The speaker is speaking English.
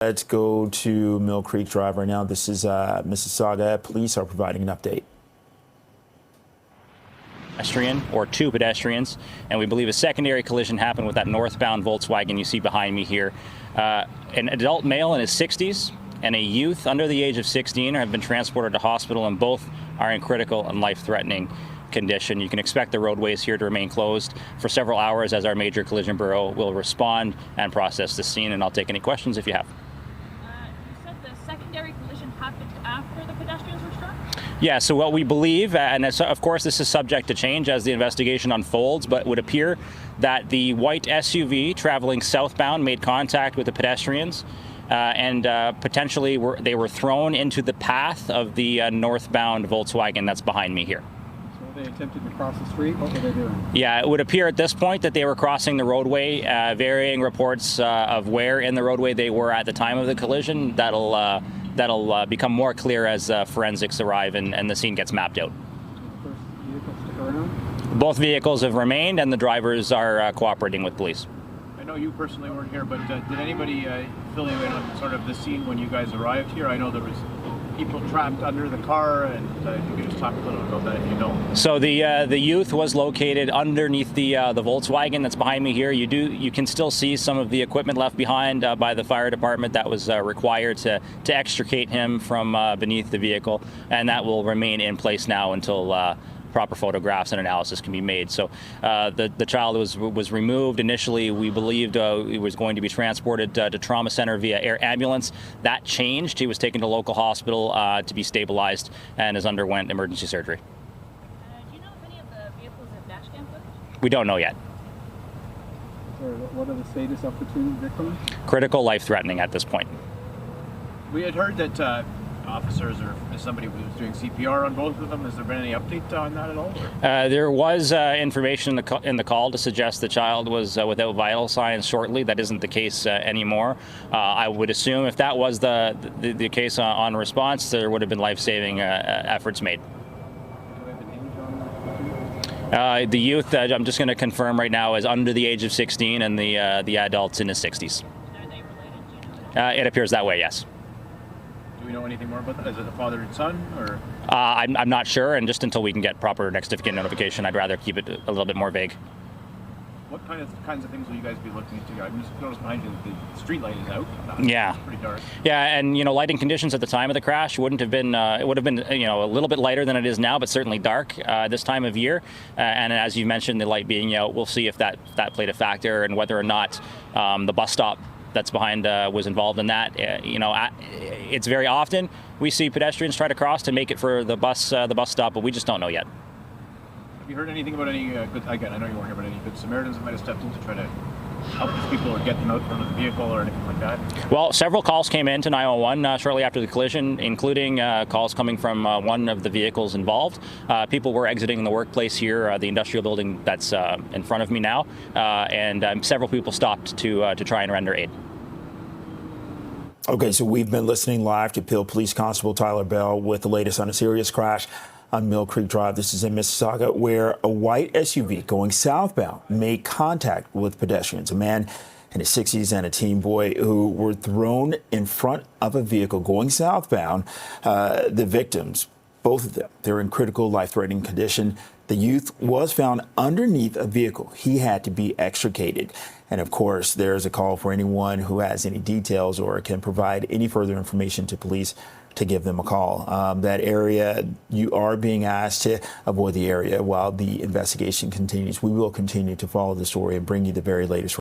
Let's go to Millcreek Drive right now. This is Mississauga. Police are providing an update. Pedestrian or two pedestrians, and we believe a secondary collision happened with that northbound Volkswagen you see behind me here. An adult male in his 60s and a youth under the age of 16 have been transported to hospital, and both are in critical and life-threatening condition. You can expect the roadways here to remain closed for several hours as our major collision bureau will respond and process the scene, and I'll take any questions if you have. You said the secondary collision happened after the pedestrians were struck? Yeah, so what we believe, and of course this is subject to change as the investigation unfolds, but it would appear that the white SUV traveling southbound made contact with the pedestrians and potentially they were thrown into the path of the northbound Volkswagen that's behind me here. They attempted to cross the street. What were they doing? Yeah, it would appear at this point that they were crossing the roadway. Varying reports of where in the roadway they were at the time of the collision. That'll become more clear as forensics arrive and the scene gets mapped out. First vehicle stick around? Both vehicles have remained, and the drivers are cooperating with police. I know you personally weren't here, but did anybody fill you in on sort of the scene when you guys arrived here? I know there was people trapped under the car, and you could just talk a little about that if you know. So the youth was located underneath the Volkswagen that's behind me here. You can still see some of the equipment left behind by the fire department that was required to extricate him from beneath the vehicle, and that will remain in place now until proper photographs and analysis can be made. So the child was removed. Initially, we believed he was going to be transported to trauma center via air ambulance. That changed. He was taken to local hospital to be stabilized and has underwent emergency surgery. Do you know if any of the vehicles have dash cam footage? We don't know yet. What are the status of the two victims? Critical, life-threatening at this point. We had heard that officers or somebody was doing CPR on both of them. Has there been any update on that at all? There was information in the call to suggest the child was without vital signs shortly. That isn't the case anymore. I would assume if that was the case on response, there would have been life-saving efforts made. The youth, I'm just going to confirm right now, is under the age of 16, and the adult's in his 60s. Are they related? It appears that way, yes. Do we know anything more about that? Is it a father and son, or? I'm not sure, and just until we can get proper next of kin notification, I'd rather keep it a little bit more vague. What kinds of things will you guys be looking into? I just noticed behind you that the street light is out. Yeah. It's pretty dark. Yeah, and lighting conditions at the time of the crash wouldn't have been. It would have been a little bit lighter than it is now, but certainly dark this time of year. And as you mentioned, the light being out, we'll see if that played a factor and whether or not the bus stop that's behind was involved in that. It's very often we see pedestrians try to cross to make it for the bus stop, but we just don't know yet. Have you heard anything about any good? Again, I know you weren't here, but any good Samaritans that might have stepped in to try to help these people or get them out from the vehicle or anything like that? Well, several calls came in to 911 shortly after the collision, including calls coming from one of the vehicles involved. People were exiting the workplace here, the industrial building that's in front of me now, and several people stopped to try and render aid. Okay, so we've been listening live to Peel Police Constable Tyler Bell with the latest on a serious crash on Millcreek Drive. This is in Mississauga, where a white SUV going southbound made contact with pedestrians. A man in his 60s and a teen boy who were thrown in front of a vehicle going southbound. The victims, both of them, they're in critical life-threatening condition. The youth was found underneath a vehicle. He had to be extricated. And of course, there's a call for anyone who has any details or can provide any further information to police to give them a call. That area, you are being asked to avoid the area while the investigation continues. We will continue to follow the story and bring you the very latest.